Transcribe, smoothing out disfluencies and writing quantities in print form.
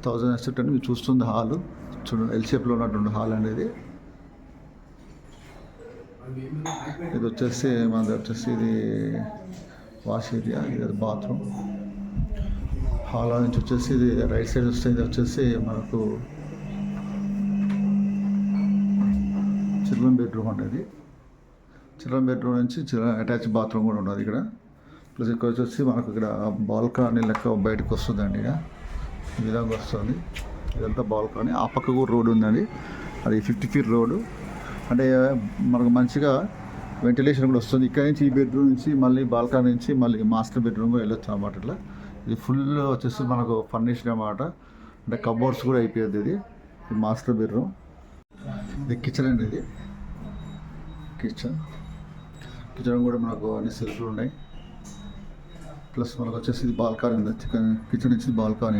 1000 estate అని మీరు చూస్తుంది హాల్ చూడండి, ఎల్ షేప్లో ఉన్నటువంటి హాల్ అనేది. ఇది వచ్చేసి మనది వచ్చేసి ఇది వాష్ ఏరియా, ఇది బాత్రూమ్. హాల్ నుంచి వచ్చేసి ఇది రైట్ సైడ్ వస్తే ఇది వచ్చేసి మనకు చిల్డ్రన్ బెడ్రూమ్ అనేది. చిల్డ్రన్ బెడ్రూమ్ నుంచి అటాచ్ బాత్రూమ్ కూడా ఉన్నది ఇక్కడ. ప్లస్ ఇక్కడ వచ్చేసి మనకు ఇక్కడ బాల్కనీ లెక్క బయటకు వస్తుందండి. ఇక ఈ విధంగా వస్తుంది, ఇదంతా బాల్కనీ. ఆ పక్క కూడా రోడ్ ఉందండి, అది 50 ఫీట్ రోడ్డు. అంటే మనకు మంచిగా వెంటిలేషన్ కూడా వస్తుంది. ఇక్కడ నుంచి ఈ బెడ్రూమ్ నుంచి మళ్ళీ బాల్కనీ నుంచి మళ్ళీ మాస్టర్ బెడ్రూమ్ కూడా వెళ్ళొచ్చు అన్నమాట. ఇట్లా ఇది ఫుల్ వచ్చేసి మనకు ఫర్నిష్డ్ అన్నమాట. అంటే కబోర్డ్స్ కూడా అయిపోయింది. ఇది మాస్టర్ బెడ్రూమ్. ఇది కిచెన్ అండి. ఇది కిచెన్ కూడా మనకు అన్ని సెల్ఫ్లు ఉన్నాయి. ప్లస్ మనకు వచ్చేసి ఇది బాల్కనీ ఉంది. కిచెన్ నుంచి బాల్కనీ.